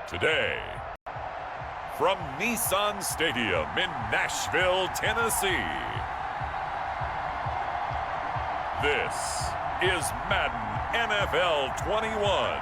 Today, from Nissan Stadium in Nashville, Tennessee, this is Madden NFL 21.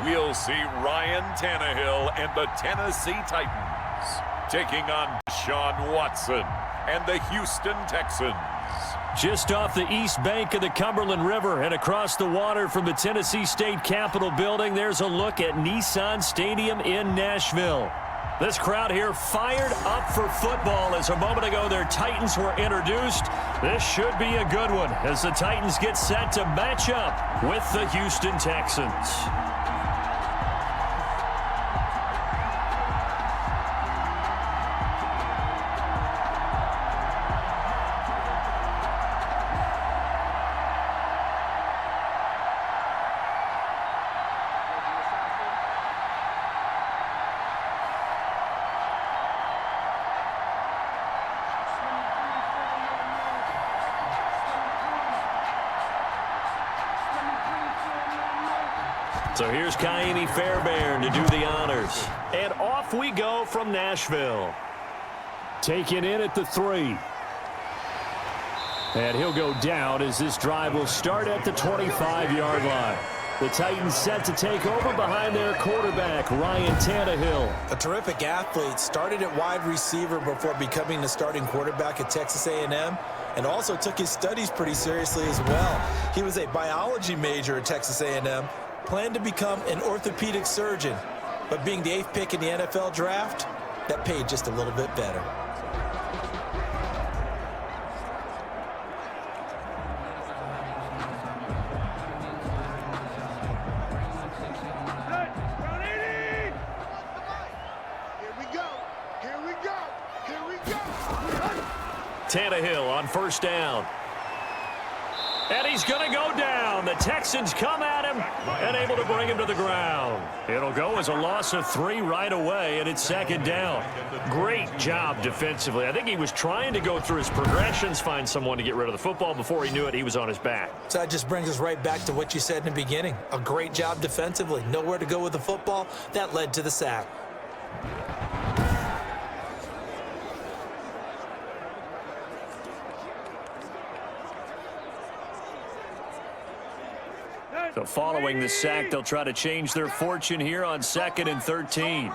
We'll see Ryan Tannehill and the Tennessee Titans taking on Deshaun Watson and the Houston Texans. Just off the east bank of the Cumberland River and across the water from the Tennessee State Capitol building, there's a look at Nissan Stadium in Nashville. This crowd here fired up for football as a moment ago their Titans were introduced. This should be a good one as the Titans get set to match up with the Houston Texans. So here's Kaimi Fairbairn to do the honors. And off we go from Nashville. Taken in at the 3. And he'll go down as this drive will start at the 25-yard line. The Titans set to take over behind their quarterback, Ryan Tannehill. A terrific athlete, started at wide receiver before becoming the starting quarterback at Texas A&M, and also took his studies pretty seriously as well. He was a biology major at Texas A&M, planned to become an orthopedic surgeon, but being the 8th pick in the NFL draft, that paid just a little bit better. Tannehill on first down. And he's going to go down. The Texans come at him and able to bring him to the ground. It'll go as a loss of 3 right away, and it's second down. Great job defensively. I think he was trying to go through his progressions, find someone to get rid of the football. Before he knew it, he was on his back. So that just brings us right back to what you said in the beginning. A great job defensively. Nowhere to go with the football. That led to the sack. So following the sack, they'll try to change their fortune here on 2nd and 13.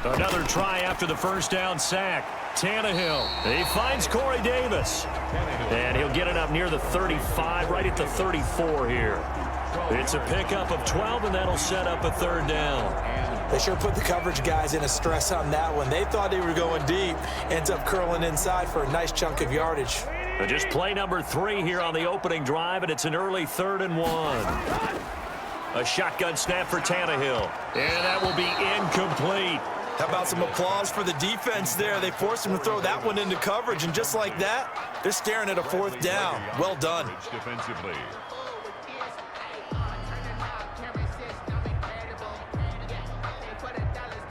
Another try after the first down sack. Tannehill. He finds Corey Davis. And he'll get it up near the 35, right at the 34 here. It's a pickup of 12, and that'll set up a 3rd down. They sure put the coverage guys in a stress on that one. They thought they were going deep. Ends up curling inside for a nice chunk of yardage. Just play number 3 here on the opening drive, and it's an early 3rd and 1. A shotgun snap for Tannehill. And that will be incomplete. How about some applause for the defense there? They forced him to throw that one into coverage, and just like that, they're staring at a 4th down. Well done. Defensively.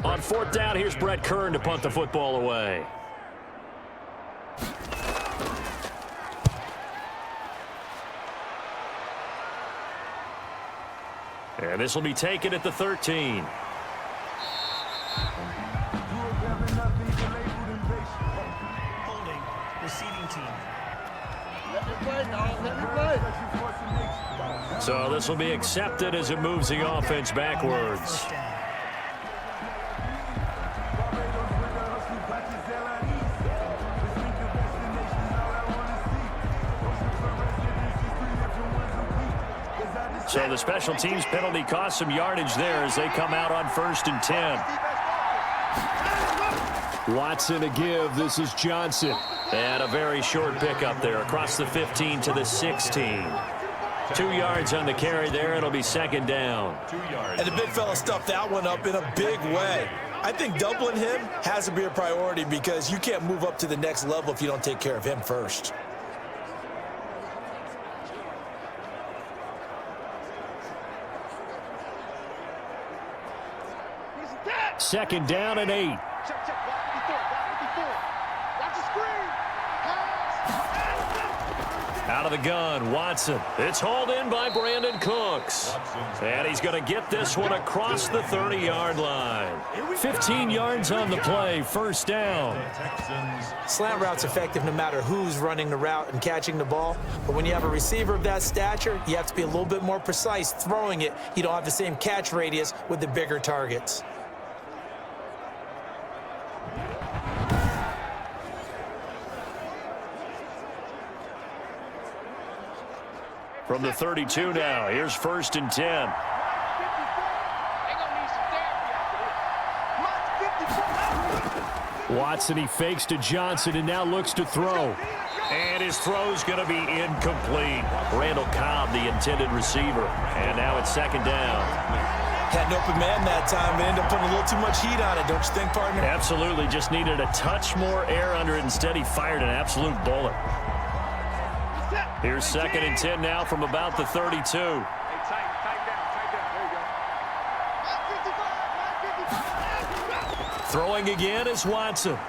On 4th down, here's Brett Kern to punt the football away. And this will be taken at the 13. Holding, receiving team. So this will be accepted as it moves the offense backwards. So the special teams penalty cost some yardage there as they come out on 1st and 10. Watson to give. This is Johnson. And a very short pickup there across the 15 to the 16. 2 yards on the carry there. It'll be 2nd down. 2 yards. And the big fella stuffed that one up in a big way. I think doubling him has to be a priority because you can't move up to the next level if you don't take care of him first. Second down and 8. Check. Block before. Watch the screen. Out of the gun, Watson. It's hauled in by Brandon Cooks. And he's going to get this one across the 30-yard line. 15 yards on the play, first down. Slant route's effective no matter who's running the route and catching the ball. But when you have a receiver of that stature, you have to be a little bit more precise throwing it. You don't have the same catch radius with the bigger targets. From the 32 now, here's first and 10. Watson, he fakes to Johnson and now looks to throw. And his throw's going to be incomplete. Randall Cobb, the intended receiver. And now it's second down. Had an open man that time, but ended up putting a little too much heat on it, don't you think, partner? Absolutely, just needed a touch more air under it. Instead, he fired an absolute bullet. Here's second and 10 now from about the 32. Throwing again is Watson.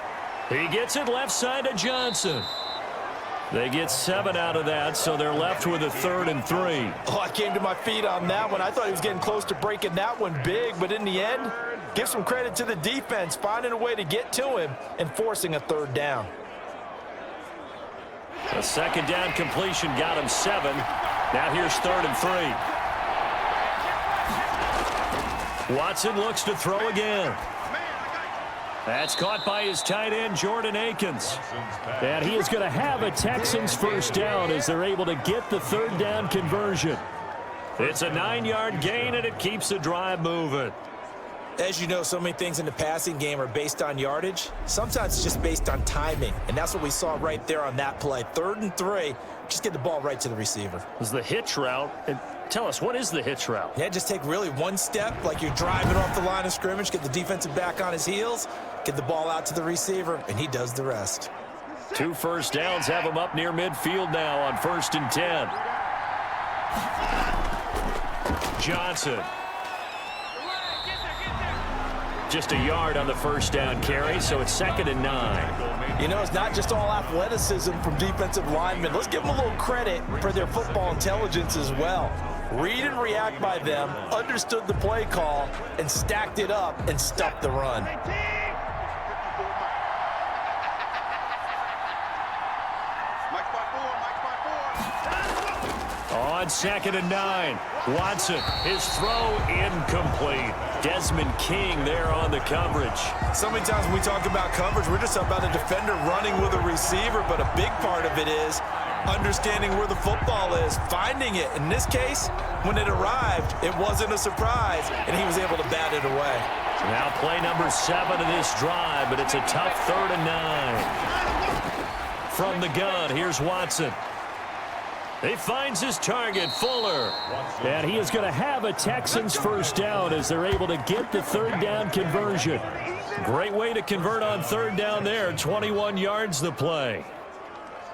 He gets it left side to Johnson. They get 7 out of that, so they're left with a 3rd and 3. Oh, I came to my feet on that one. I thought he was getting close to breaking that one big, but in the end, give some credit to the defense, finding a way to get to him and forcing a 3rd down. A second down completion got him 7. Now here's 3rd and 3. Watson looks to throw again. That's caught by his tight end, Jordan Akins. And he is going to have a Texans first down as they're able to get the 3rd down conversion. It's a 9-yard gain, and it keeps the drive moving. As you know, so many things in the passing game are based on yardage. Sometimes it's just based on timing, and that's what we saw right there on that play. 3rd and 3, just get the ball right to the receiver. It was the hitch route. And tell us, what is the hitch route? Yeah, just take really one step, like you're driving off the line of scrimmage, get the defensive back on his heels, get the ball out to the receiver, and he does the rest. 2 first downs have him up near midfield now on 1st and 10. Johnson. Just a yard on the first down carry, so it's 2nd and 9. You know, it's not just all athleticism from defensive linemen. Let's give them a little credit for their football intelligence as well. Read and react by them, understood the play call, and stacked it up and stuffed the run. On 2nd and 9, Watson, his throw incomplete. Desmond King there on the coverage. So many times when we talk about coverage, we're just about a defender running with a receiver, but a big part of it is understanding where the football is, finding it. In this case, when it arrived, it wasn't a surprise, and he was able to bat it away. Now play number 7 of this drive, but it's a tough 3rd and 9. From the gun, here's Watson. He finds his target, Fuller. And he is going to have a Texans first down as they're able to get the 3rd down conversion. Great way to convert on 3rd down there. 21 yards the play.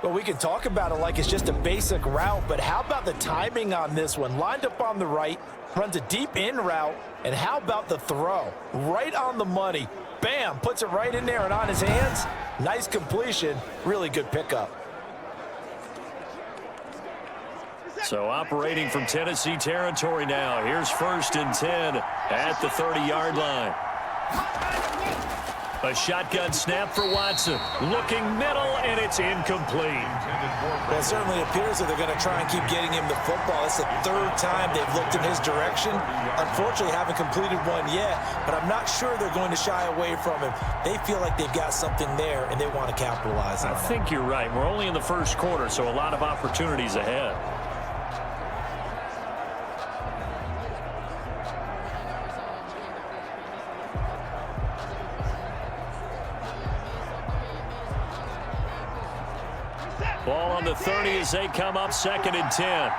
Well, we can talk about it like it's just a basic route, but how about the timing on this one? Lined up on the right, runs a deep in route, and how about the throw? Right on the money. Bam, puts it right in there and on his hands. Nice completion, really good pickup. So operating from Tennessee territory now. Here's 1st and 10 at the 30-yard line. A shotgun snap for Watson. Looking middle, and it's incomplete. Well, it certainly appears that they're going to try and keep getting him the football. It's the 3rd time they've looked in his direction. Unfortunately, haven't completed one yet, but I'm not sure they're going to shy away from him. They feel like they've got something there, and they want to capitalize on it. I think you're right. We're only in the first quarter, so a lot of opportunities ahead. Ball on the 30 as they come up 2nd and 10.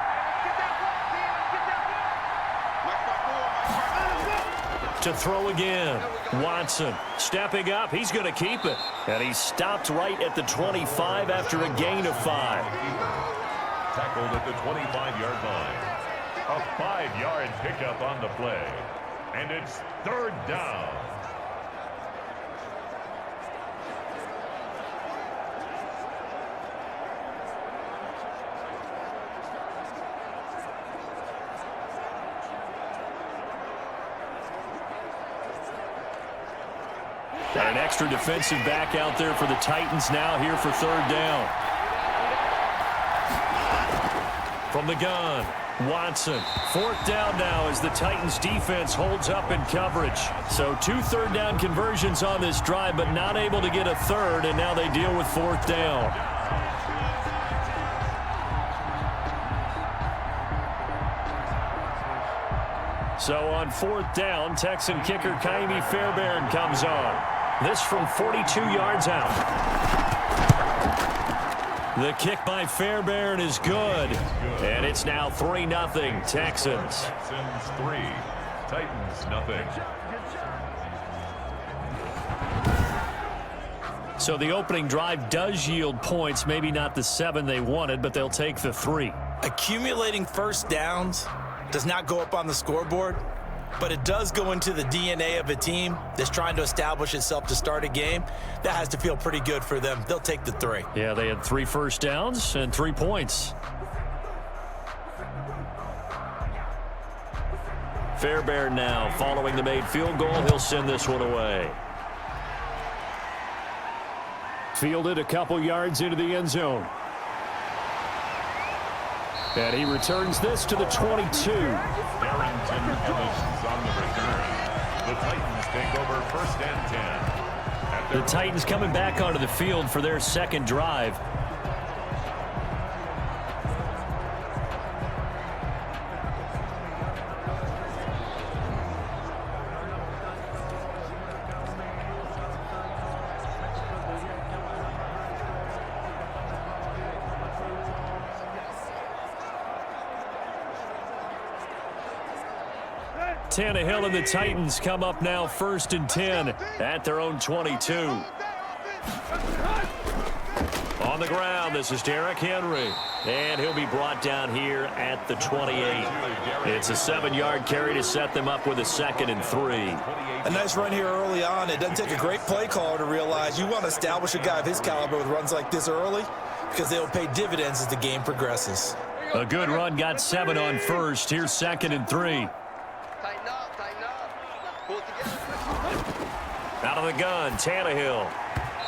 To throw again. Watson stepping up. He's going to keep it. And he stopped right at the 25 after a gain of 5. Tackled at the 25-yard line. A 5-yard pickup on the play. And it's 3rd down. And an extra defensive back out there for the Titans now here for 3rd down. From the gun, Watson. 4th down now as the Titans defense holds up in coverage. So 2 3rd down conversions on this drive, but not able to get a 3rd, and now they deal with 4th down. So on 4th down, Texan kicker Kaimi Fairbairn comes on. This from 42 yards out. The kick by Fairbairn is good. And it's now 3-0 Texans. Texans 3, Titans nothing. So the opening drive does yield points, maybe not the 7 they wanted, but they'll take the 3. Accumulating first downs does not go up on the scoreboard, but it does go into the DNA of a team that's trying to establish itself to start a game. That has to feel pretty good for them. They'll take the 3. Yeah, they had 3 first downs and 3 points. Fairbairn now following the made field goal. He'll send this one away. Fielded a couple yards into the end zone. And he returns this to the 22. Barrington Ellis on the return. The Titans take over 1st and 10. The Titans coming back onto the field for their 2nd drive. Tannehill and the Titans come up now 1st and 10 at their own 22. On the ground, this is Derrick Henry. And he'll be brought down here at the 28. It's a 7-yard carry to set them up with a 2nd and 3. A nice run here early on. It doesn't take a great play caller to realize you want to establish a guy of his caliber with runs like this early because they'll pay dividends as the game progresses. A good run, got 7 on 1st. Here's 2nd and 3. Out of the gun, Tannehill.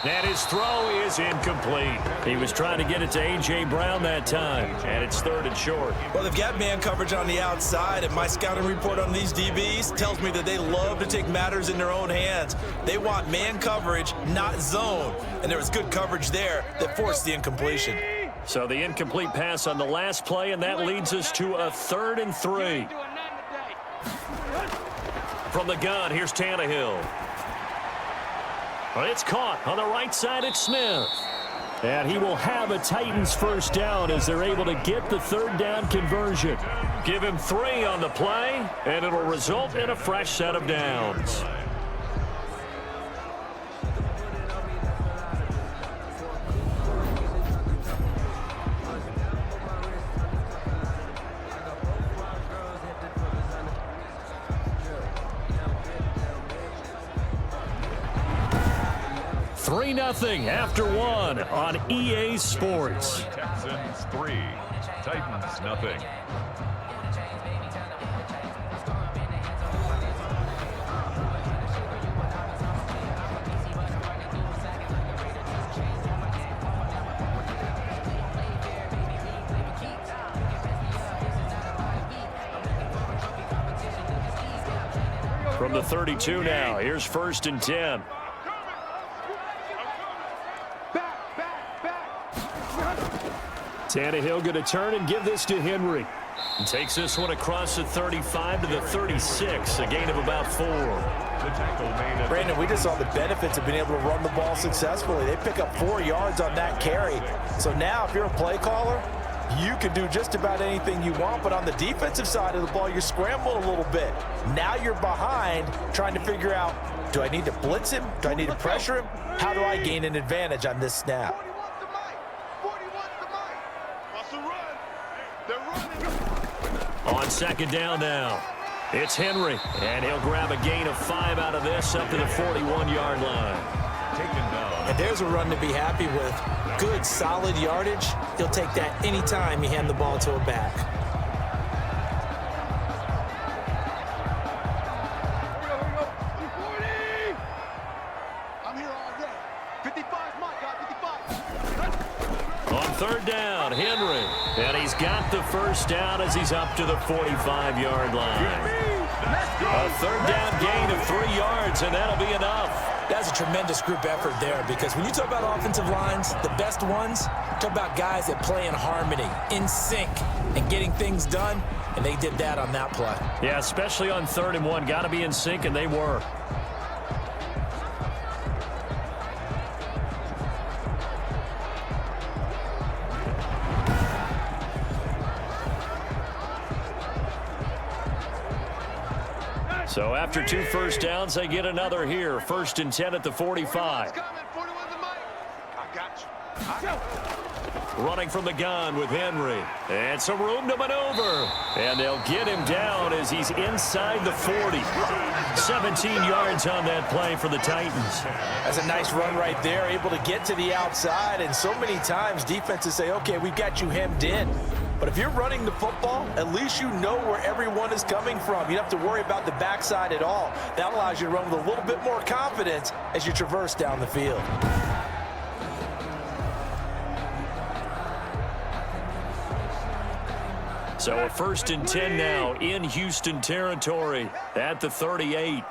And his throw is incomplete. He was trying to get it to A.J. Brown that time, and it's 3rd and short. Well, they've got man coverage on the outside, and my scouting report on these DBs tells me that they love to take matters in their own hands. They want man coverage, not zone. And there was good coverage there that forced the incompletion. So the incomplete pass on the last play, and that leads us to a 3rd and 3. From the gun, here's Tannehill. Well, it's caught on the right side. It's Smith. And he will have a Titans 1st down as they're able to get the 3rd down conversion. Give him 3 on the play, and it'll result in a fresh set of downs. Nothing after 1 on EA Sports. Texans 3, Titans nothing. From the 32 now, here's 1st and 10. Tannehill going to turn and give this to Henry. And takes this one across the 35 to the 36, a gain of about 4. Brandon, we just saw the benefits of being able to run the ball successfully. They pick up 4 yards on that carry. So now if you're a play caller, You can do just about anything you want, but on the defensive side of the ball, you're scrambling a little bit. Now you're behind, trying to figure out, do I need to blitz him? Do I need to pressure him? How do I gain an advantage on this snap? 40 wants the mic. Russell run. They're running. On second down now, it's Henry, and he'll grab a gain of 5 out of this up to the 41-yard line. Taken down. And there's a run to be happy with. Good, solid yardage. He'll take that anytime you hand the ball to a back. I'm here all day. 55's my guy, 55. On third down, Henry. And he's got the first down as he's up to the 45-yard line. A third down gain of 3 yards, and that'll be enough. That's a tremendous group effort there, because when you talk about offensive lines, the best ones, talk about guys that play in harmony, in sync, and getting things done, and they did that on that play. Yeah, especially on 3rd and 1. Got to be in sync, and they were. So after 2 first downs, they get another here. 1st and 10 at the 45. Running from the gun with Henry. And some room to maneuver. And they'll get him down as he's inside the 40. 17 yards on that play for the Titans. That's a nice run right there, able to get to the outside. And so many times defenses say, okay, we've got you hemmed in. But if you're running the football, at least you know where everyone is coming from. You don't have to worry about the backside at all. That allows you to run with a little bit more confidence as you traverse down the field. So a 1st and 10 now in Houston territory at the 38.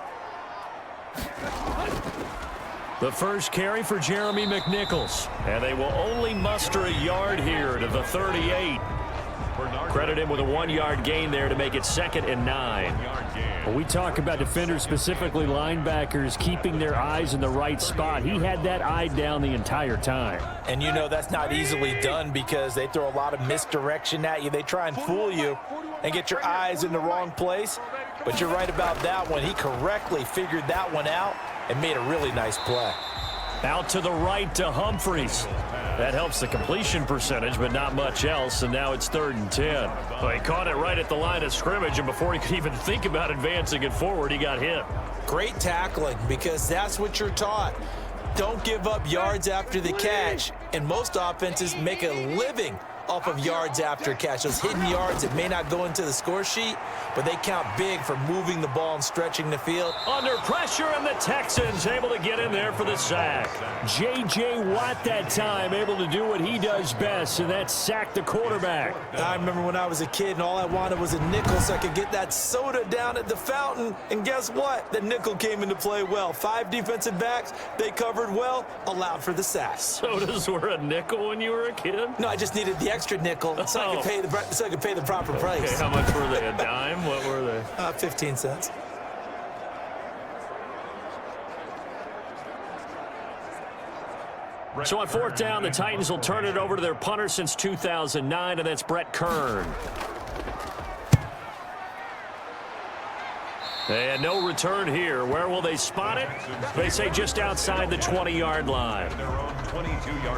The first carry for Jeremy McNichols. And they will only muster a yard here to the 38. Credit him with a 1-yard gain there to make it 2nd and 9. When we talk about defenders, specifically linebackers, keeping their eyes in the right spot, he had that eye down the entire time. And you know that's not easily done because they throw a lot of misdirection at you. They try and fool you and get your eyes in the wrong place. But you're right about that one. He correctly figured that one out and made a really nice play. Out to the right to Humphreys. That helps the completion percentage, but not much else, and now it's 3rd and 10. Well, he caught it right at the line of scrimmage, and before he could even think about advancing it forward, he got hit. Great tackling, because that's what you're taught. Don't give up yards after the catch, and most offenses make a living off of yards after catch. Those hidden yards that may not go into the score sheet, but they count big for moving the ball and stretching the field. Under pressure, and the Texans able to get in there for the sack. J.J. Watt that time able to do what he does best, and that's sack the quarterback. I remember when I was a kid and all I wanted was a nickel so I could get that soda down at the fountain, and guess what? The nickel came into play well. 5 defensive backs, they covered well, allowed for the sack. Sodas were a nickel when you were a kid? No, I just needed the extra nickel so I could pay the proper price. Okay, how much were they? A dime? What were they? 15 cents. So on 4th down, the Titans will turn it over to their punter since 2009, and that's Brett Kern. And no return here. Where will they spot it? They say just outside the 20-yard line.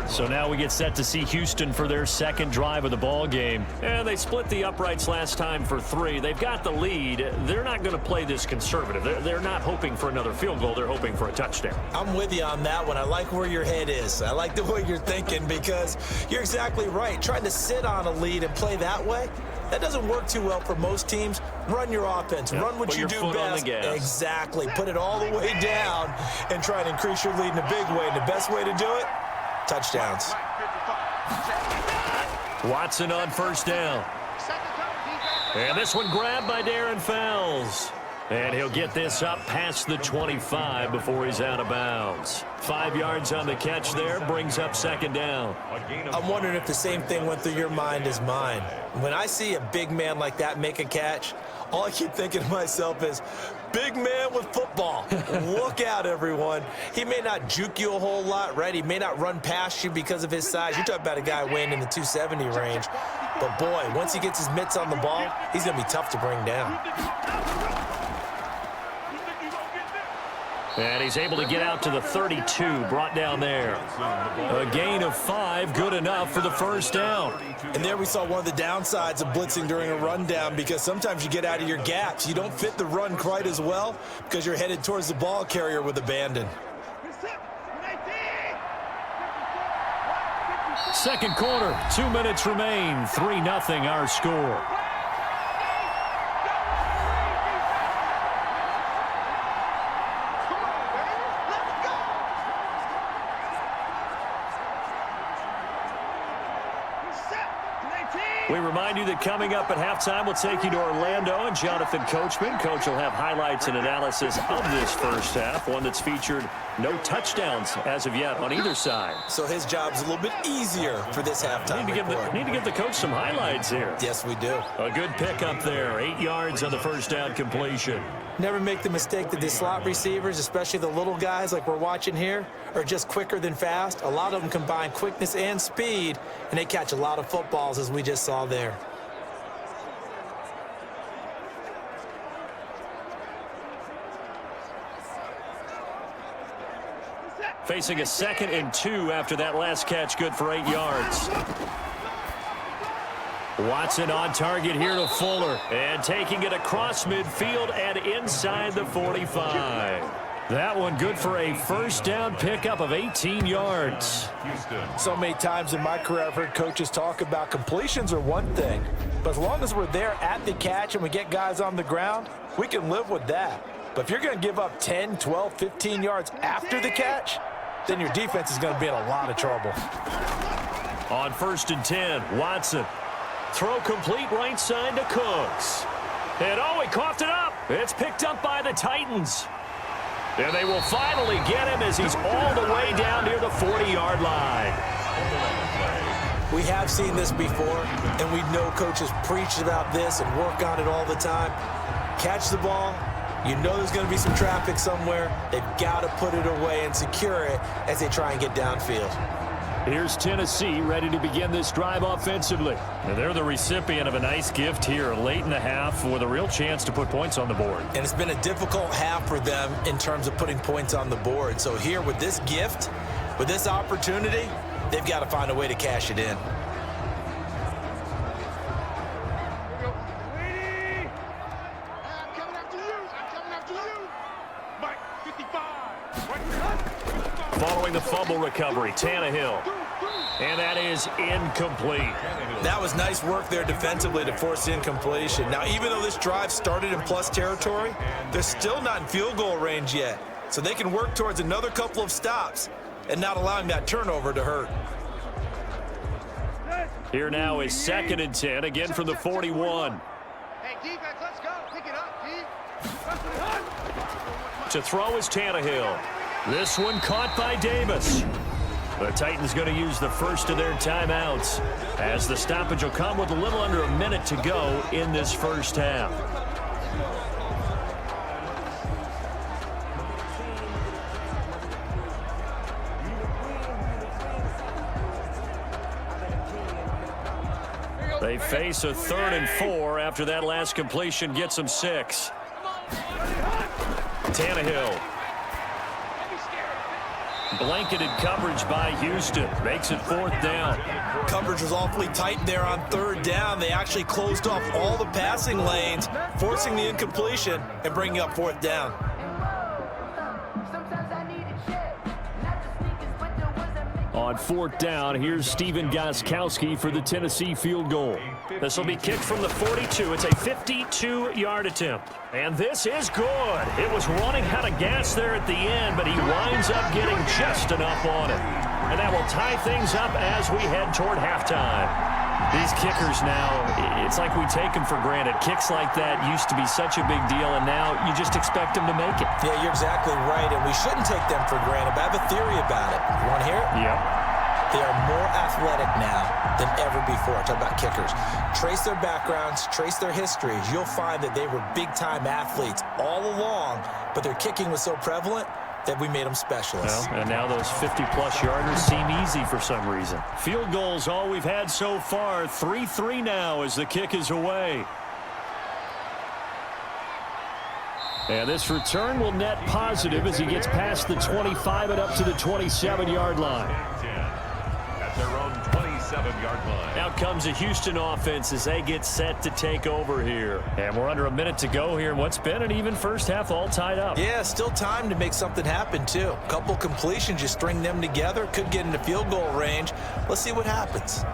So now we get set to see Houston for their 2nd drive of the ball game. And they split the uprights last time for 3. They've got the lead. They're not going to play this conservative. They're not hoping for another field goal. They're hoping for a touchdown. I'm with you on that one. I like where your head is. I like the way you're thinking because you're exactly right. Trying to sit on a lead and play that way, that doesn't work too well for most teams. Run your offense. Run what you do best. Exactly. Put it all the way down and try to increase your lead in a big way. And the best way to do it, touchdowns. Watson on 1st down. And this one grabbed by Darren Fells. And he'll get this up past the 25 before he's out of bounds. 5 yards on the catch there, brings up 2nd down. I'm wondering if the same thing went through your mind as mine. When I see a big man like that make a catch, all I keep thinking to myself is, big man with football. Look out, everyone. He may not juke you a whole lot, right? He may not run past you because of his size. You're talking about a guy weighing in the 270 range. But, boy, once he gets his mitts on the ball, he's going to be tough to bring down. And he's able to get out to the 32, brought down there. A gain of 5, good enough for the first down. And there we saw one of the downsides of blitzing during a rundown, because sometimes you get out of your gaps. You don't fit the run quite as well because you're headed towards the ball carrier with abandon. Second quarter, 2 minutes remain, 3-0 our score. We remind you that coming up at halftime, we'll take you to Orlando and Jonathan Coachman. Coach will have highlights and analysis of this first half, one that's featured no touchdowns as of yet on either side. So his job's a little bit easier for this halftime report. Need to give the coach some highlights here. Yes, we do. A good pick up there, 8 yards on the first down completion. Never make the mistake that the slot receivers, especially the little guys like we're watching here, are just quicker than fast. A lot of them combine quickness and speed, and they catch a lot of footballs, as we just saw there. Facing a 2nd and 2 after that last catch, good for 8 yards. Watson on target here to Fuller, and taking it across midfield and inside the 45. That one good for a first down pickup of 18 yards. So many times in my career I've heard coaches talk about completions are one thing, but as long as we're there at the catch and we get guys on the ground, we can live with that. But if you're going to give up 10, 12, 15 yards after the catch, then your defense is going to be in a lot of trouble. On 1st and 10, Watson. Throw complete right side to Cooks. And he coughed it up. It's picked up by the Titans. And they will finally get him as he's all the way down near the 40-yard line. We have seen this before, and we know coaches preach about this and work on it all the time. Catch the ball. You know there's going to be some traffic somewhere. They've got to put it away and secure it as they try and get downfield. Here's Tennessee ready to begin this drive offensively. And they're the recipient of a nice gift here late in the half with a real chance to put points on the board. And it's been a difficult half for them in terms of putting points on the board. So here with this gift, with this opportunity, they've got to find a way to cash it in. Following the fumble recovery, Tannehill. And that is incomplete. That was nice work there defensively to force incompletion. Now, even though this drive started in plus territory, they're still not in field goal range yet. So they can work towards another couple of stops and not allowing that turnover to hurt. Here now is 2nd and 10, again from the 41. Hey, defense, let's go. Pick it up, D. To throw is Tannehill. This one caught by Davis. The Titans going to use the first of their timeouts as the stoppage will come with a little under a minute to go in this first half. They face a 3rd and 4 after that last completion gets them 6. Tannehill. Blanketed coverage by Houston. Makes it 4th down. Coverage was awfully tight there on 3rd down. They actually closed off all the passing lanes, forcing the incompletion and bringing up 4th down. On 4th down, here's Steven Gostkowski for the Tennessee field goal. This will be kicked from the 42. It's a 52-yard attempt. And this is good. It was running out of gas there at the end, but he winds up getting just enough on it. And that will tie things up as we head toward halftime. These kickers now, it's like we take them for granted. Kicks like that used to be such a big deal, and now you just expect them to make it. Yeah, you're exactly right, and we shouldn't take them for granted, but I have a theory about it. You want to hear it? Yep. They are more athletic now than ever before. Talk about kickers. Trace their backgrounds, trace their histories. You'll find that they were big-time athletes all along, but their kicking was so prevalent that we made them specialists. Well, and now those 50-plus yarders seem easy for some reason. Field goals all we've had so far. 3-3 now as the kick is away. And this return will net positive as he gets past the 25 and up to the 27-yard line. At their own 27-yard line. Out comes the Houston offense as they get set to take over here. And we're under a minute to go here in what's been an even first half, all tied up. Yeah, still time to make something happen, too. A couple completions, you string them together, could get into field goal range. Let's see what happens.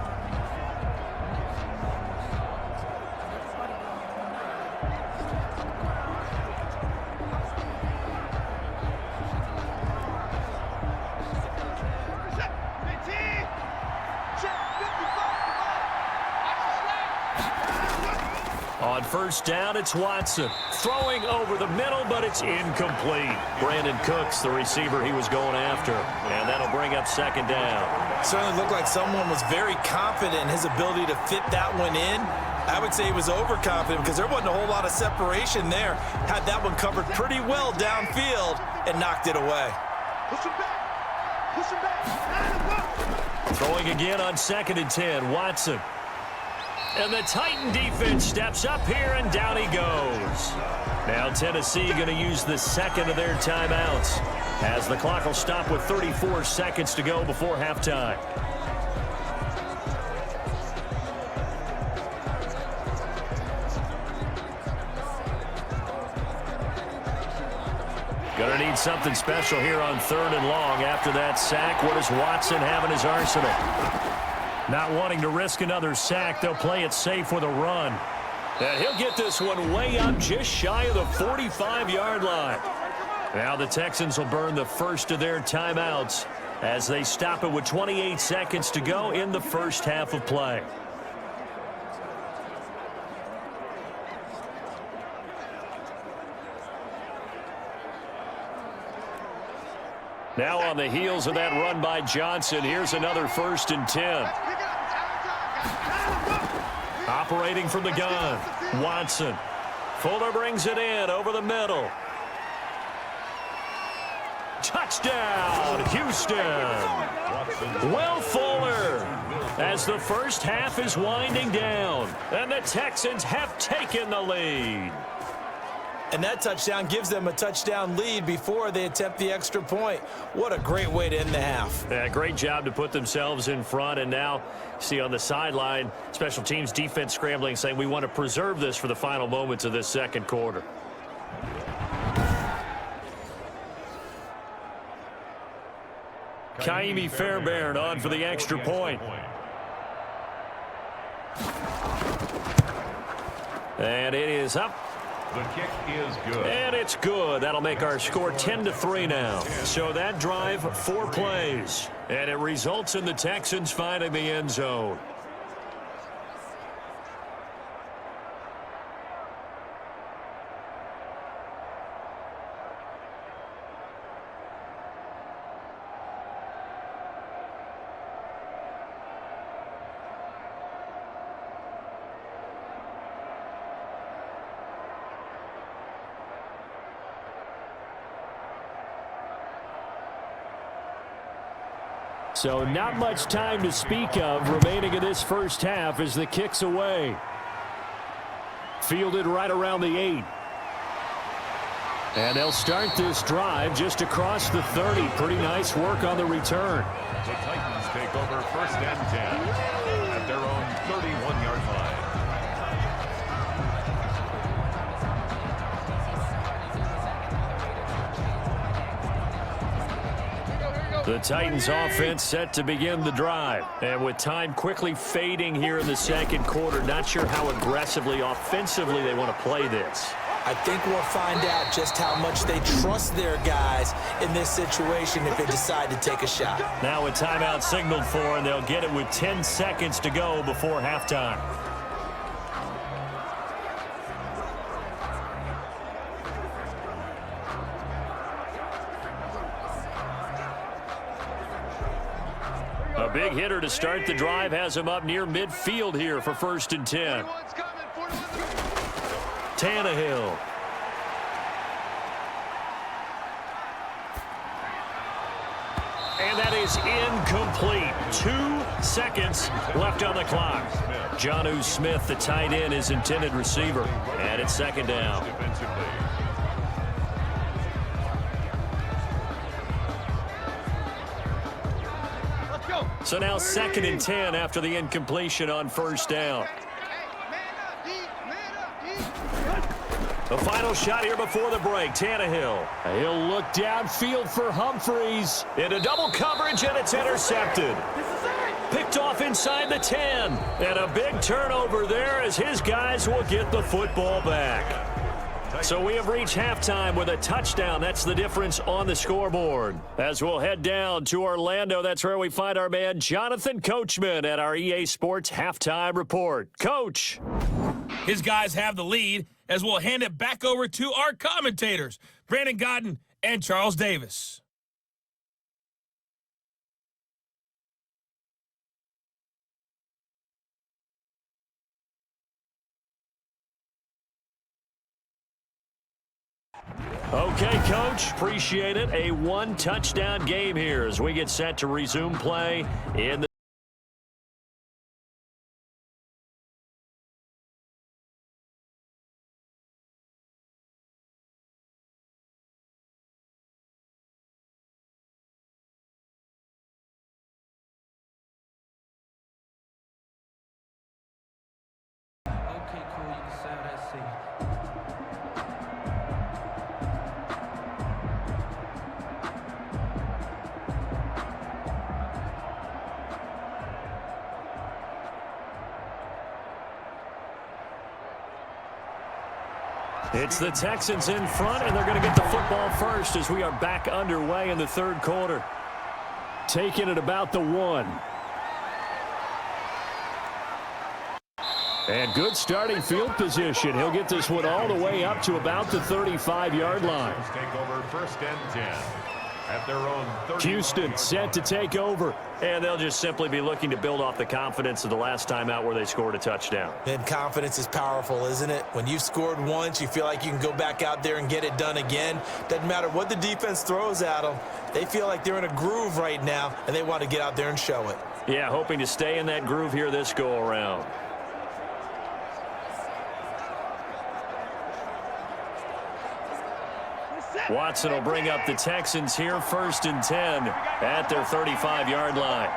On first down, it's Watson. Throwing over the middle, but it's incomplete. Brandon Cooks, the receiver he was going after. And that'll bring up second down. Certainly looked like someone was very confident in his ability to fit that one in. I would say he was overconfident because there wasn't a whole lot of separation there. Had that one covered pretty well downfield and knocked it away. Push him back. Push him back. Throwing again on 2nd and 10, Watson. And the Titan defense steps up here, and down he goes. Now Tennessee going to use the second of their timeouts as the clock will stop with 34 seconds to go before halftime. Going to need something special here on 3rd and long after that sack. What does Watson have in his arsenal? Not wanting to risk another sack, they'll play it safe with a run. And he'll get this one way up just shy of the 45-yard line. Now the Texans will burn the first of their timeouts as they stop it with 28 seconds to go in the first half of play. Now on the heels of that run by Johnson, here's another 1st and 10. Operating from the gun, Watson. Fuller brings it in over the middle. Touchdown, Houston. Will Fuller, as the first half is winding down, and the Texans have taken the lead. And that touchdown gives them a touchdown lead before they attempt the extra point. What a great way to end the half. Yeah, great job to put themselves in front. And now, see on the sideline, special teams defense scrambling, saying we want to preserve this for the final moments of this second quarter. Kaimi Fairbairn on for the extra point. And it is up. The kick is good. And it's good. That'll make our score 10-3 now. So that drive, 4 plays. And it results in the Texans finding the end zone. So not much time to speak of remaining in this first half as the kick's away. Fielded right around the 8. And they'll start this drive just across the 30. Pretty nice work on the return. The Titans take over 1st and 10 at their own 31-yard line. The Titans offense set to begin the drive. And with time quickly fading here in the second quarter, not sure how aggressively, offensively they want to play this. I think we'll find out just how much they trust their guys in this situation if they decide to take a shot. Now a timeout signaled for, and they'll get it with 10 seconds to go before halftime. A big hitter to start the drive has him up near midfield here for 1st and 10. Tannehill. And that is incomplete. 2 seconds left on the clock. Jonnu Smith, the tight end, his intended receiver. And it's 2nd down. So now 2nd and 10 after the incompletion on 1st down. The final shot here before the break. Tannehill. He'll look downfield for Humphreys. Into double coverage, and it's intercepted. Picked off inside the 10. And a big turnover there as his guys will get the football back. So we have reached halftime with a touchdown. That's the difference on the scoreboard. As we'll head down to Orlando, that's where we find our man Jonathan Coachman at our EA Sports Halftime Report. Coach. His guys have the lead as we'll hand it back over to our commentators, Brandon Godden and Charles Davis. Okay, Coach, appreciate it. A 1-touchdown game here as we get set to resume play in the Okay, cool. You can sell that seat. It's the Texans in front, and they're going to get the football first as we are back underway in the 3rd quarter. Taking it about the 1. And good starting field position. He'll get this one all the way up to about the 35-yard line. Take over 1st and 10 at their own 30. Houston set to take over. And they'll just simply be looking to build off the confidence of the last time out where they scored a touchdown. And confidence is powerful, isn't it? When you've scored once, you feel like you can go back out there and get it done again. Doesn't matter what the defense throws at them. They feel like they're in a groove right now, and they want to get out there and show it. Yeah, hoping to stay in that groove here this go-around. Watson will bring up the Texans here 1st and 10 at their 35-yard line.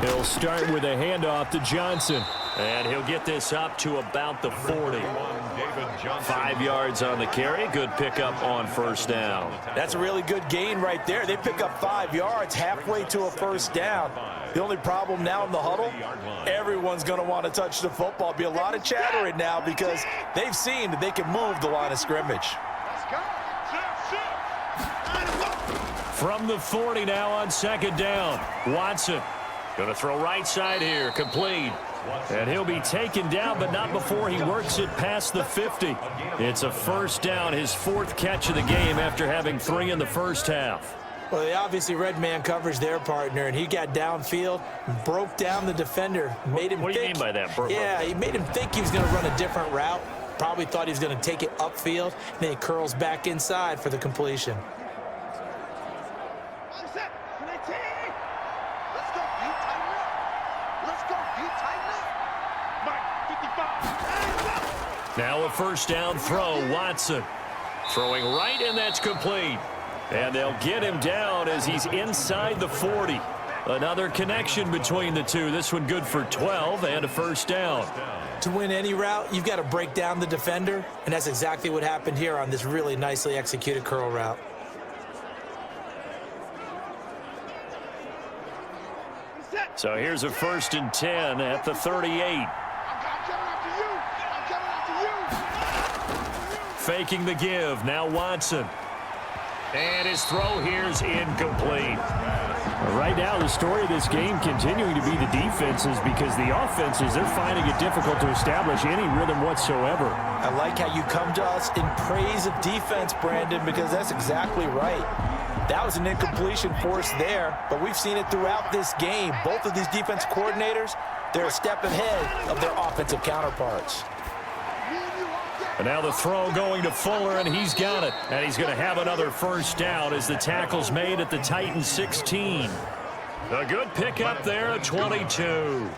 He'll start with a handoff to Johnson. And he'll get this up to about the 40. 5 yards on the carry. Good pickup on 1st down. That's a really good gain right there. They pick up 5 yards halfway to a 1st down. The only problem now in the huddle, everyone's going to want to touch the football. Be a lot of chattering now because they've seen that they can move the line of scrimmage. From the 40 now on 2nd down. Watson going to throw right side here. Complete. And he'll be taken down, but not before he works it past the 50. It's a 1st down, his 4th catch of the game after having 3 in the 1st half. Well, they obviously red man coverage their partner, and he got downfield, broke down the defender, made him What do you mean by that? Yeah, he made him think he was going to run a different route. Probably thought he was going to take it upfield, and then he curls back inside for the completion. Now a 1st down throw, Watson. Throwing right, and that's complete. And they'll get him down as he's inside the 40. Another connection between the two. This one good for 12 and a 1st down. To win any route, you've got to break down the defender, and that's exactly what happened here on this really nicely executed curl route. So here's a 1st and 10 at the 38. Faking the give. Now Watson. And his throw here's incomplete. Right now, the story of this game continuing to be the defenses because the offenses, they're finding it difficult to establish any rhythm whatsoever. I like how you come to us in praise of defense, Brandon, because that's exactly right. That was an incompletion forced there, but we've seen it throughout this game. Both of these defense coordinators, they're a step ahead of their offensive counterparts. And now the throw going to Fuller, and he's got it. And he's going to have another first down as the tackle's made at the Titans 16. A good pickup there at 22.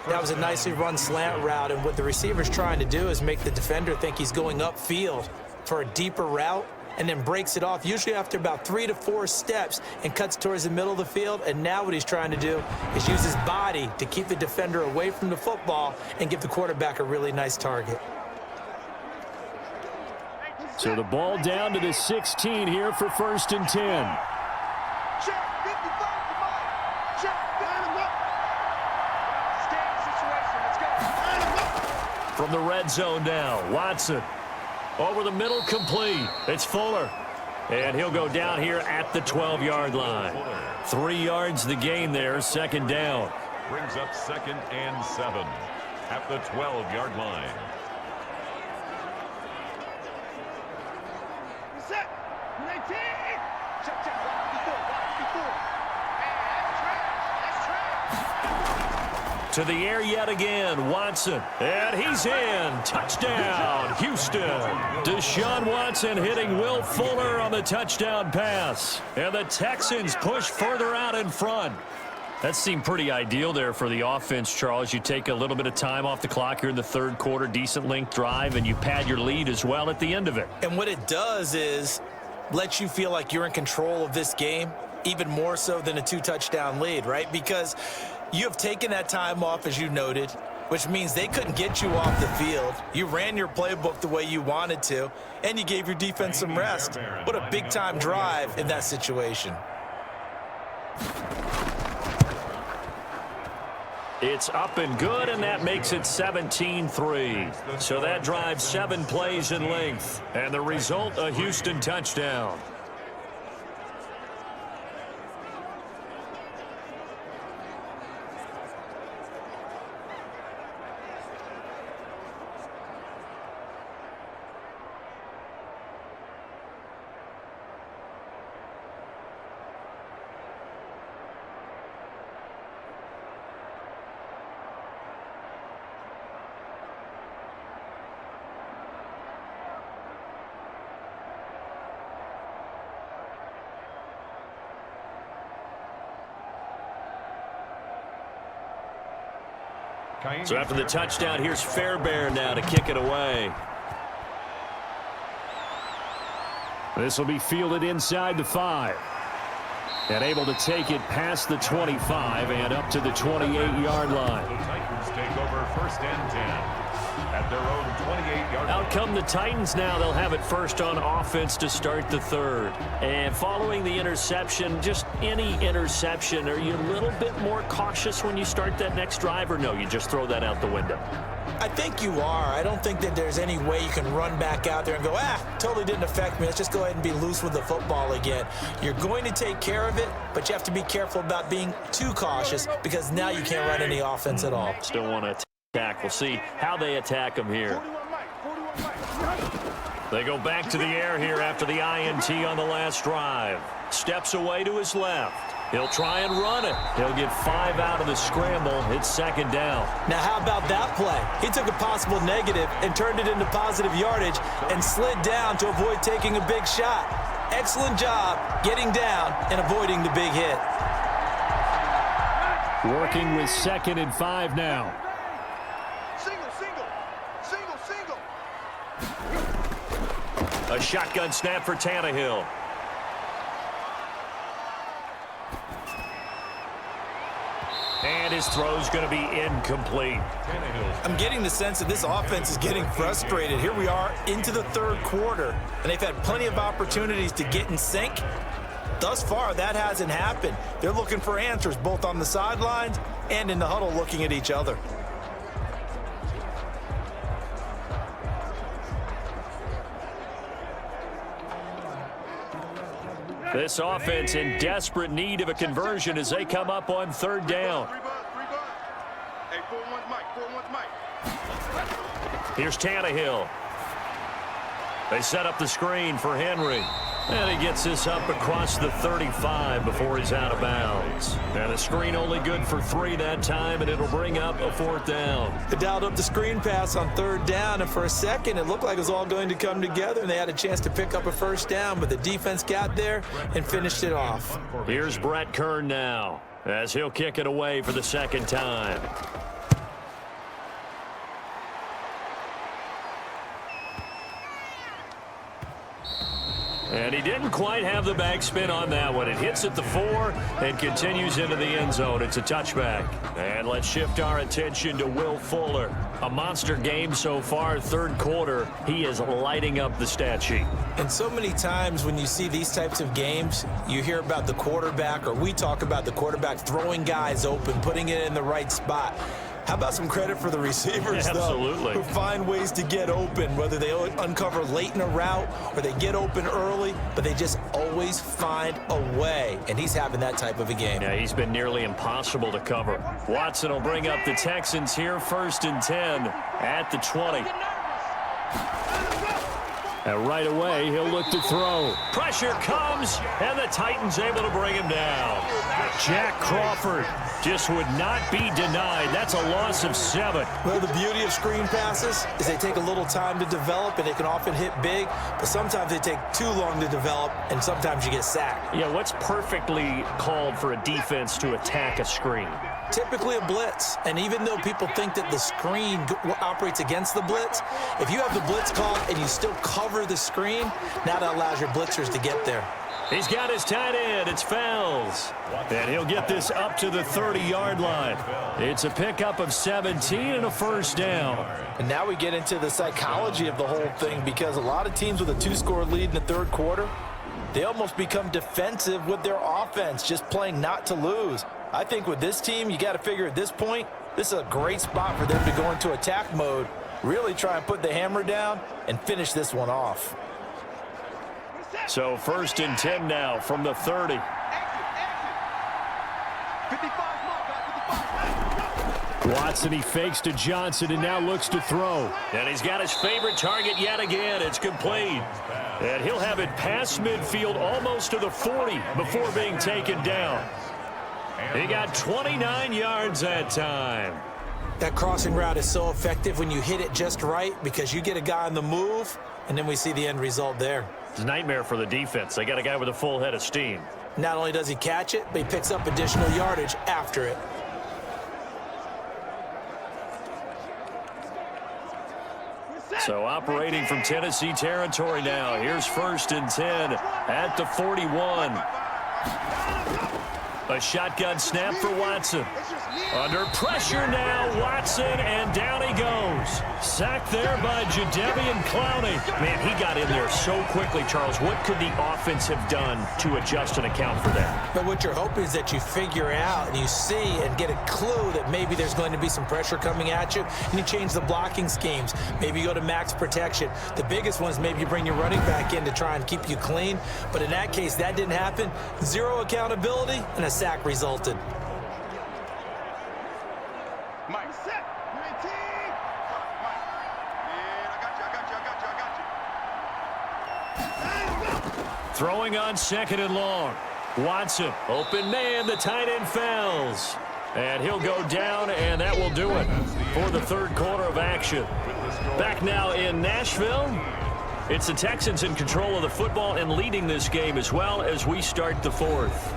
That was a nicely run slant route, and what the receiver's trying to do is make the defender think he's going upfield for a deeper route, and then breaks it off, usually after about 3 to 4 steps, and cuts towards the middle of the field. And now what he's trying to do is use his body to keep the defender away from the football and give the quarterback a really nice target. So the ball down to the 16 here for 1st and 10. From the red zone now, Watson. Over the middle, complete. It's Fuller. And he'll go down here at the 12-yard line. 3 yards the gain there, 2nd down. Brings up 2nd and 7 at the 12-yard line. To the air yet again, Watson. And he's in. Touchdown, Houston. Deshaun Watson hitting Will Fuller on the touchdown pass. And the Texans push further out in front. That seemed pretty ideal there for the offense, Charles. You take a little bit of time off the clock here in the 3rd quarter, decent length drive, and you pad your lead as well at the end of it. And what it does is let you feel like you're in control of this game, even more so than a 2-touchdown lead, right? Because you have taken that time off, as you noted, which means they couldn't get you off the field. You ran your playbook the way you wanted to, and you gave your defense some rest. What a big-time drive in that situation. It's up and good, and that makes it 17-3. So that drives 7 plays in length, and the result, a Houston touchdown. So after the touchdown, here's Fairbairn now to kick it away. This will be fielded inside the 5. And able to take it past the 25 and up to the 28-yard line. The Titans take over 1st and 10 at their own 28-yard line. Out come the Titans now. They'll have it first on offense to start the 3rd. And following the interception, just any interception, are you a little bit more cautious when you start that next drive, or no, you just throw that out the window? I think you are. I don't think that there's any way you can run back out there and go, totally didn't affect me. Let's just go ahead and be loose with the football again. You're going to take care of it, but you have to be careful about being too cautious because now you can't run any offense at all. Still want to attack. We'll see how they attack them here. They go back to the air here after the INT on the last drive. Steps away to his left. He'll try and run it. He'll get 5 out of the scramble. It's 2nd down. Now, how about that play? He took a possible negative and turned it into positive yardage and slid down to avoid taking a big shot. Excellent job getting down and avoiding the big hit. Working with 2nd and 5 now. A shotgun snap for Tannehill. And his throw's going to be incomplete. I'm getting the sense that this offense is getting frustrated. Here we are into the 3rd quarter, and they've had plenty of opportunities to get in sync. Thus far, that hasn't happened. They're looking for answers both on the sidelines and in the huddle looking at each other. This offense in desperate need of a conversion as they come up on 3rd down. Here's Tannehill. They set up the screen for Henry. And he gets this up across the 35 before he's out of bounds. And a screen only good for 3 that time, and it'll bring up a 4th down. They dialed up the screen pass on 3rd down, and for a second it looked like it was all going to come together, and they had a chance to pick up a 1st down, but the defense got there and finished it off. Here's Brett Kern now, as he'll kick it away for the 2nd time. And he didn't quite have the backspin on that one. It hits at the 4 and continues into the end zone. It's a touchback. And let's shift our attention to Will Fuller. A monster game so far, 3rd quarter. He is lighting up the stat sheet. And so many times when you see these types of games, you hear about the quarterback, or we talk about the quarterback throwing guys open, putting it in the right spot. How about some credit for the receivers, Absolutely. though, who find ways to get open, whether they uncover late in a route or they get open early, but they just always find a way, and he's having that type of a game. Yeah, he's been nearly impossible to cover. Watson will bring up the Texans here, 1st and 10 at the 20. And right away, he'll look to throw. Pressure comes, and the Titans able to bring him down. Jack Crawford just would not be denied. That's a loss of 7. Well, the beauty of screen passes is they take a little time to develop, and they can often hit big, but sometimes they take too long to develop, and sometimes you get sacked. Yeah, what's perfectly called for a defense to attack a screen? Typically a blitz, and even though people think that the screen operates against the blitz, if you have the blitz called and you still cover the screen, now that allows your blitzers to get there. He's got his tight end. It's Fells. And he'll get this up to the 30-yard line. It's a pickup of 17 and a 1st down. And now we get into the psychology of the whole thing, because a lot of teams with a 2-score lead in the 3rd quarter, they almost become defensive with their offense, just playing not to lose. I think with this team, you got to figure at this point, this is a great spot for them to go into attack mode, really try and put the hammer down and finish this one off. So 1st and 10 now from the 30. 55. Watson, he fakes to Johnson and now looks to throw. And he's got his favorite target yet again. It's complete. And he'll have it past midfield almost to the 40 before being taken down. He got 29 yards that time. That crossing route is so effective when you hit it just right, because you get a guy on the move, and then we see the end result there. It's a nightmare for the defense. They got a guy with a full head of steam. Not only does he catch it, but he picks up additional yardage after it. So operating from Tennessee territory now. Here's 1st and 10 at the 41. A shotgun snap for Watson. Under pressure now, Watson, and down he goes. Sacked there by Jadeveon Clowney. Man, he got in there so quickly, Charles. What could the offense have done to adjust and account for that? But what you're hoping is that you figure out and you see and get a clue that maybe there's going to be some pressure coming at you, and you change the blocking schemes. Maybe you go to max protection. The biggest one is maybe you bring your running back in to try and keep you clean. But in that case, that didn't happen. Zero accountability, and a sack resulted. Mike, set. Green team. Mike. Man, I got you. Throwing on 2nd and long. Watson, open man, the tight end Fells. And he'll go down, and that will do it for the 3rd quarter of action. Back now in Nashville. It's the Texans in control of the football and leading this game as well as we start the 4th.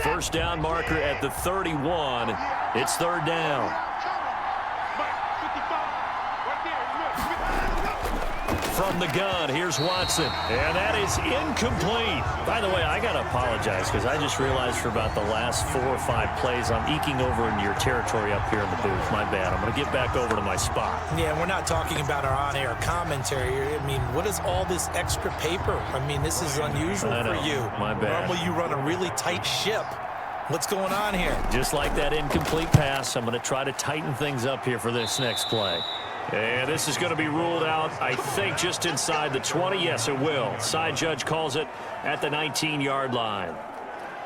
First down marker at the 31. It's 3rd down. From the gun, here's Watson. And that is incomplete. By the way, I got to apologize because I just realized for about the last 4 or 5 plays, I'm eking over into your territory up here in the booth. My bad. I'm going to get back over to my spot. Yeah, we're not talking about our on-air commentary. I mean, what is all this extra paper? I mean, this is unusual for you. My bad. Normally you run a really tight ship. What's going on here? Just like that incomplete pass, I'm going to try to tighten things up here for this next play. And this is going to be ruled out, I think, just inside the 20. Yes, it will. Side judge calls it at the 19-yard line.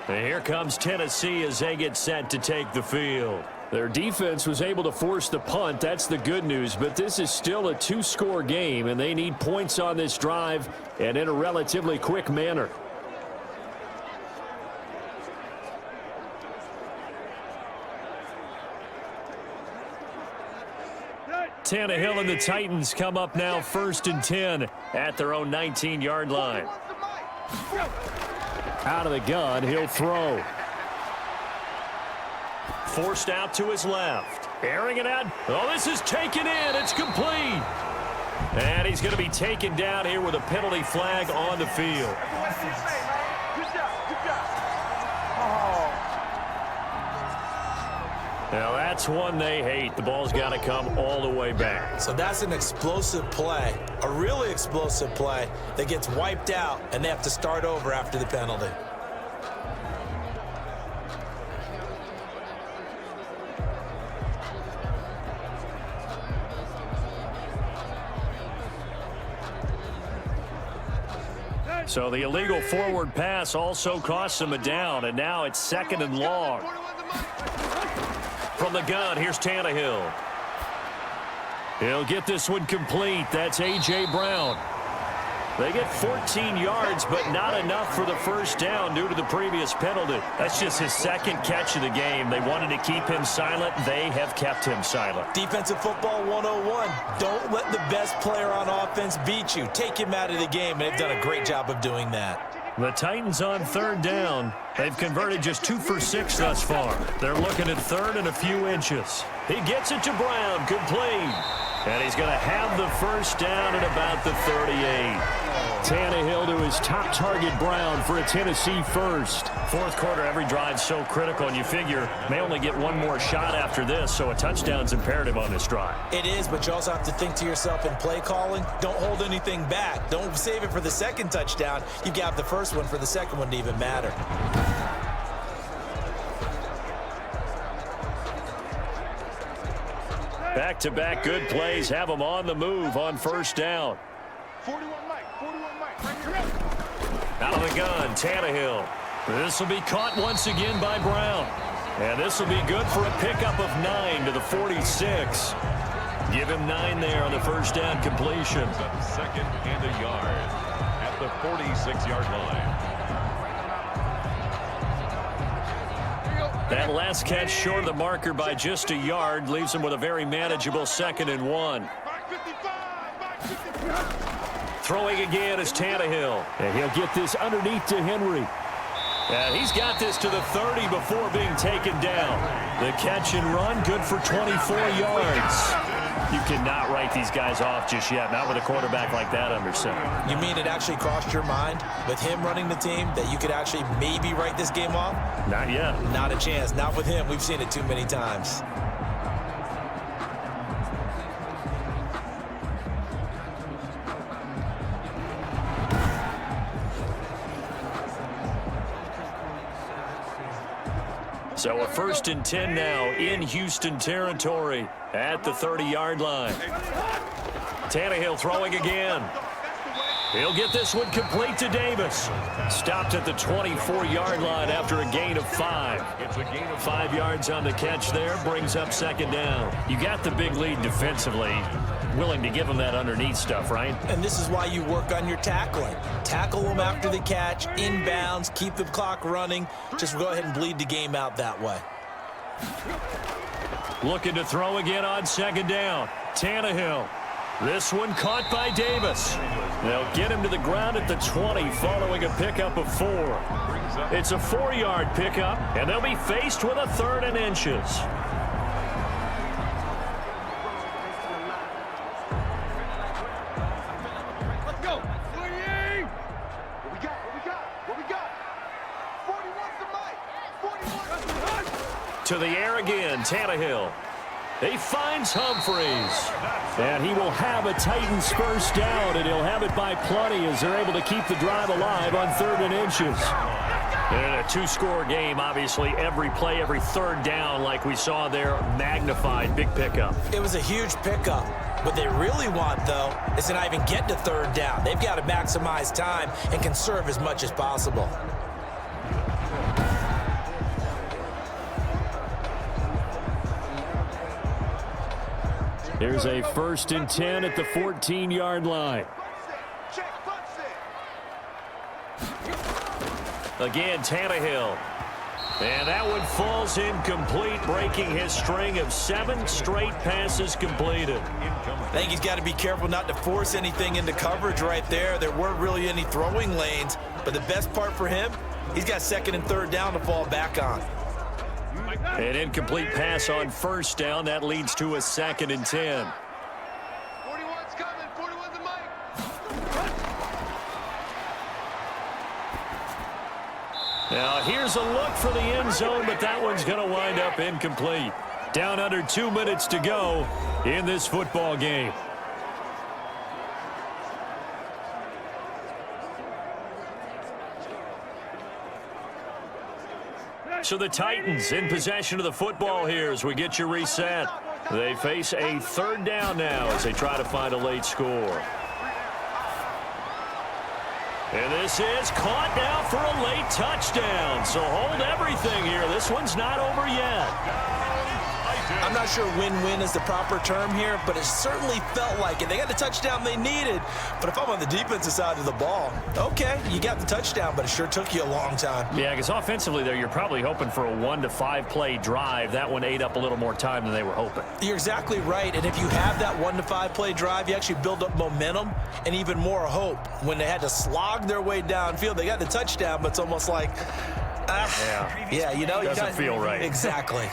And here comes Tennessee as they get set to take the field. Their defense was able to force the punt. That's the good news. But this is still a two-score game, and they need points on this drive and in a relatively quick manner. Tannehill and the Titans come up now 1st and 10 at their own 19-yard line. Out of the gun, he'll throw. Forced out to his left. Airing it out. Oh, this is taken in. It's complete. And he's going to be taken down here with a penalty flag on the field. Now that's one they hate. The ball's got to come all the way back. So that's an explosive play, a really explosive play that gets wiped out, and they have to start over after the penalty. So the illegal forward pass also costs him a down, and now it's 2nd and long. From the gun, here's Tannehill. He'll get this one complete. That's A.J. Brown. They get 14 yards, but not enough for the first down due to the previous penalty. That's just his 2nd catch of the game. They wanted to keep him silent. They have kept him silent. Defensive football 101. Don't let the best player on offense beat you. Take him out of the game, and they've done a great job of doing that. The Titans on 3rd down. They've converted just 2 for 6 thus far. They're looking at 3rd and a few inches. He gets it to Brown, complete. And he's going to have the first down at about the 38. Tannehill to his top target, Brown, for a Tennessee first. 4th quarter, every drive's so critical, and you figure may only get one more shot after this, so a touchdown's imperative on this drive. It is, but you also have to think to yourself in play calling, don't hold anything back. Don't save it for the 2nd touchdown. You got the first one for the 2nd one to even matter. Back-to-back good plays have them on the move on 1st down. 41 Mike. Out of the gun, Tannehill. This will be caught once again by Brown. And this will be good for a pickup of 9 to the 46. Give him 9 there on the first down completion. 2nd and a yard at the 46-yard line. That last catch short of the marker by just a yard leaves him with a very manageable 2nd and 1. Throwing again is Tannehill. And he'll get this underneath to Henry. And he's got this to the 30 before being taken down. The catch and run, good for 24 yards. You cannot write these guys off just yet, not with a quarterback like that under center. You mean it actually crossed your mind with him running the team that you could actually maybe write this game off? Not yet. Not a chance. Not with him. We've seen it too many times. So a 1st and 10 now in Houston territory at the 30-yard line. Tannehill throwing again. He'll get this one complete to Davis. Stopped at the 24-yard line after a gain of 5. 5 yards on the catch there, brings up 2nd down. You got the big lead defensively. Willing to give him that underneath stuff, right? And this is why you work on your tackling. Tackle them after the catch, inbounds, keep the clock running. Just go ahead and bleed the game out that way. Looking to throw again on 2nd down. Tannehill. This one caught by Davis. They'll get him to the ground at the 20 following a pickup of 4. It's a 4-yard pickup, and they'll be faced with a 3rd and inches. To the air again, Tannehill. He finds Humphreys. And he will have a Titans first down, and he'll have it by plenty as they're able to keep the drive alive on 3rd and inches. In a 2-score game, obviously, every play, every 3rd down, like we saw there, magnified, big pickup. It was a huge pickup. What they really want, though, is to not even get to third down. They've got to maximize time and conserve as much as possible. Here's a 1st and 10 at the 14-yard line. Again, Tannehill. And that one falls incomplete, breaking his string of 7 straight passes completed. I think he's got to be careful not to force anything into coverage right there. There weren't really any throwing lanes, but the best part for him, he's got 2nd and 3rd down to fall back on. An incomplete pass on 1st down. That leads to a 2nd and 10. 41's coming. 41's the mic. Now here's a look for the end zone, but that one's going to wind up incomplete. Down under 2 minutes to go in this football game. So the Titans in possession of the football here as we get you reset. They face a 3rd down now as they try to find a late score. And this is caught now for a late touchdown. So hold everything here. This one's not over yet. I'm not sure win-win is the proper term here, but it certainly felt like it. They got the touchdown they needed, but if I'm on the defensive side of the ball, okay, you got the touchdown, but it sure took you a long time. Yeah, because offensively there, you're probably hoping for a 1 to 5 play drive. That one ate up a little more time than they were hoping. You're exactly right, and if you have that 1 to 5 play drive, you actually build up momentum and even more hope. When they had to slog their way downfield, they got the touchdown, but it's almost like, yeah, you know, doesn't feel right. Exactly.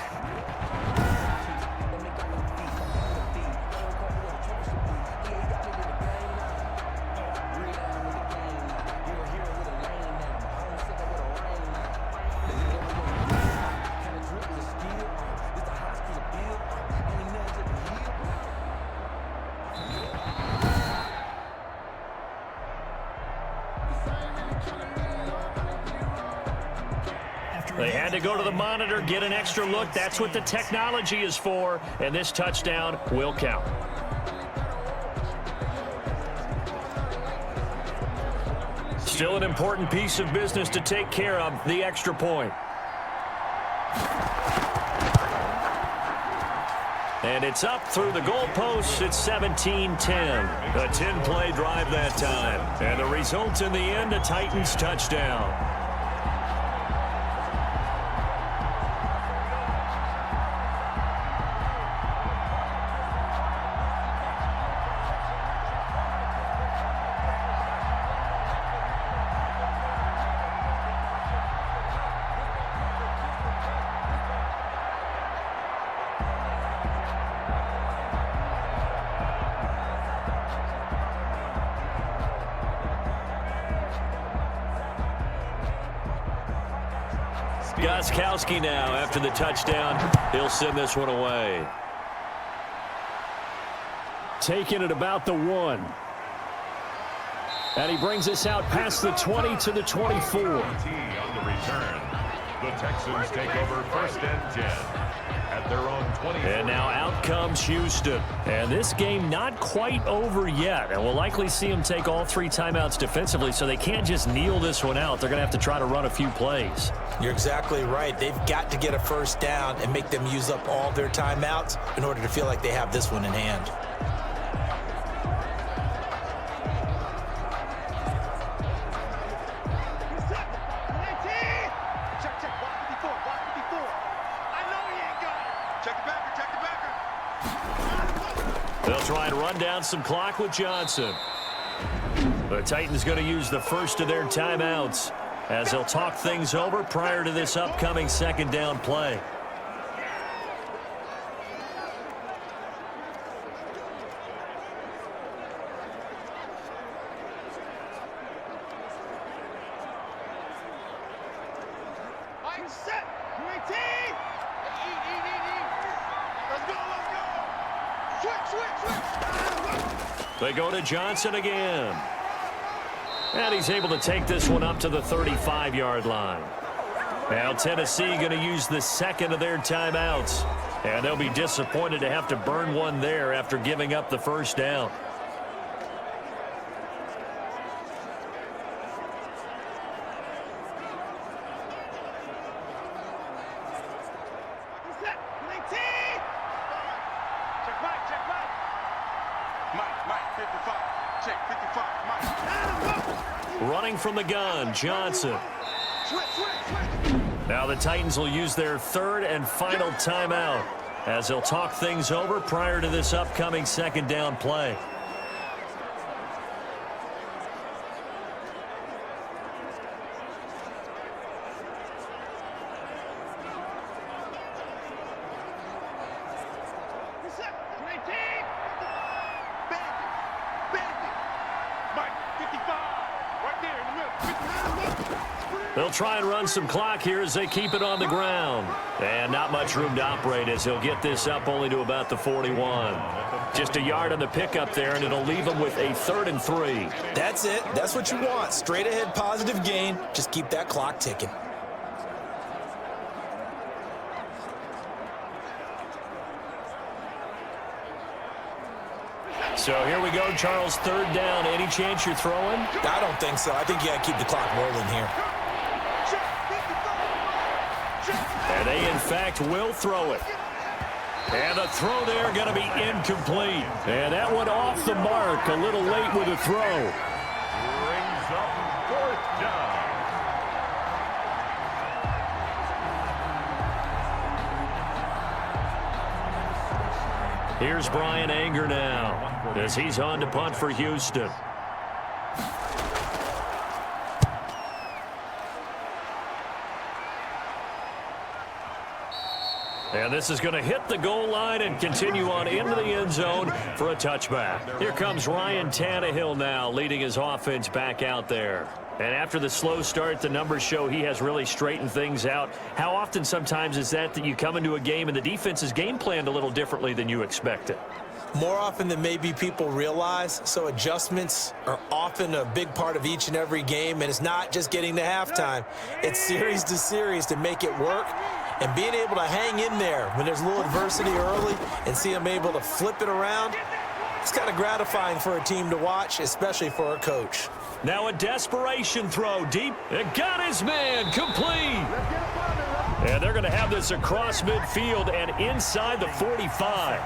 They had to go to the monitor, get an extra look. That's what the technology is for, and this touchdown will count. Still an important piece of business to take care of, the extra point. And it's up through the goalposts. It's 17-10. A 10-play drive that time. And the result in the end, a Titans touchdown. Gostkowski now after the touchdown. He'll send this one away. Taking it about the 1. And he brings us out past the 20 to the 24. On the return. The Texans take over 1st and 10 at their own 20. And now out comes Houston. And this game not quite over yet. And we'll likely see them take all 3 timeouts defensively, so they can't just kneel this one out. They're going to have to try to run a few plays. You're exactly right. They've got to get a 1st down and make them use up all their timeouts in order to feel like they have this one in hand. They'll try and run down some clock with Johnson. The Titans going to use the first of their timeouts as they'll talk things over prior to this upcoming 2nd down play. Set. 18. Let's go. Switch. They go to Johnson again. And he's able to take this one up to the 35-yard line. Now Tennessee going to use the 2nd of their timeouts. And they'll be disappointed to have to burn one there after giving up the first down. Running from the gun, Johnson. Now the Titans will use their third and final timeout as they'll talk things over prior to this upcoming second down play. They'll try and run some clock here as they keep it on the ground. And not much room to operate as he'll get this up only to about the 41. Just a yard on the pickup there, and it'll leave them with a 3rd and 3. That's it. That's what you want. Straight ahead positive gain. Just keep that clock ticking. So here we go, Charles, 3rd down. Any chance you're throwing? I don't think so. I think you got to keep the clock rolling here. And they, in fact, will throw it. And the throw there going to be incomplete. And that one off the mark, a little late with the throw. Brings up 4th down. Here's Brian Anger now as he's on to punt for Houston. And this is going to hit the goal line and continue on into the end zone for a touchback. Here comes Ryan Tannehill now, leading his offense back out there. And after the slow start, the numbers show he has really straightened things out. How often sometimes is that you come into a game and the defense is game planned a little differently than you expected? More often than maybe people realize, so adjustments are often a big part of each and every game, and it's not just getting to halftime. It's series to series to make it work, and being able to hang in there when there's a little adversity early and see them able to flip it around, it's kind of gratifying for a team to watch, especially for a coach. Now a desperation throw deep. It got his man complete. And they're going to have this across midfield and inside the 45.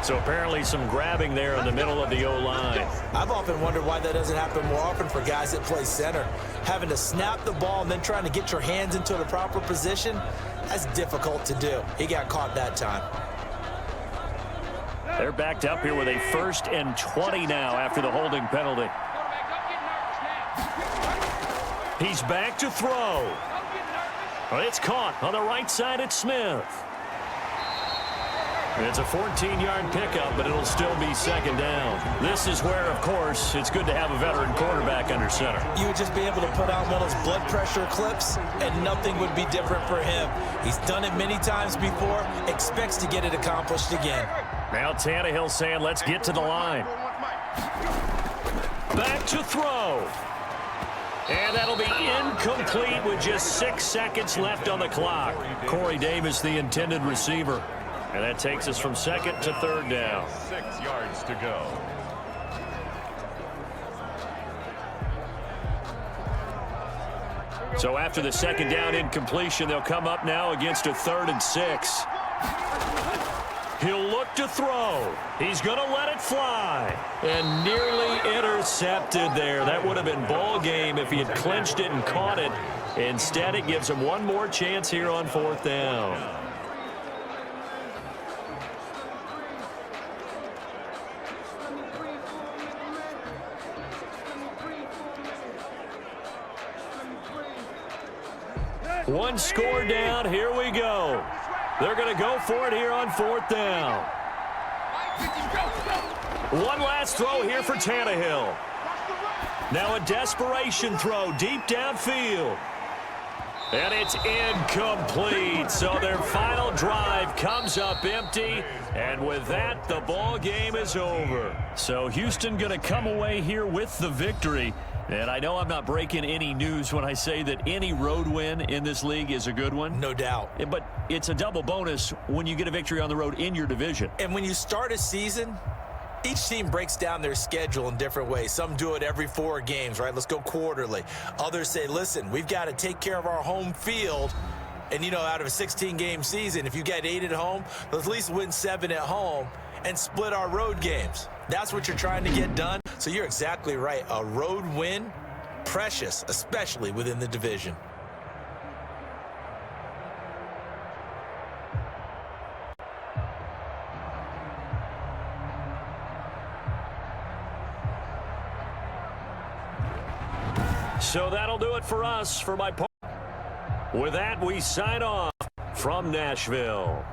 So apparently some grabbing there in the middle of the O-line. I've often wondered why that doesn't happen more often for guys that play center. Having to snap the ball and then trying to get your hands into the proper position, that's difficult to do. He got caught that time. They're backed up here with a 1st and 20 now after the holding penalty. He's back to throw. Well, it's caught on the right side at Smith. It's a 14-yard pickup, but it'll still be 2nd down. This is where, of course, it's good to have a veteran quarterback under center. You would just be able to put out one of those blood pressure clips, and nothing would be different for him. He's done it many times before, expects to get it accomplished again. Now Tannehill saying, let's get to the line. Back to throw. And that'll be incomplete with just 6 seconds left on the clock. Corey Davis, the intended receiver. And that takes us from 2nd to 3rd down. 6 yards to go. So after the 2nd down incompletion, they'll come up now against a 3rd and 6. He'll look to throw. He's going to let it fly. And nearly intercepted there. That would have been ball game if he had clinched it and caught it. Instead, it gives him one more chance here on 4th down. One score down. Here we go. They're going to go for it here on 4th down. One last throw here for Tannehill. Now a desperation throw deep downfield. And it's incomplete. So their final drive comes up empty. And with that, the ball game is over. So Houston going to come away here with the victory. And I know I'm not breaking any news when I say that any road win in this league is a good one. No doubt. But it's a double bonus when you get a victory on the road in your division. And when you start a season, each team breaks down their schedule in different ways. Some do it every 4 games, right? Let's go quarterly. Others say, listen, we've got to take care of our home field. And, out of a 16-game season, if you get 8 at home, let's at least win 7 at home and split our road games. That's what you're trying to get done. So you're exactly right. A road win, precious, especially within the division. So that'll do it for us. For my part, with that, we sign off from Nashville.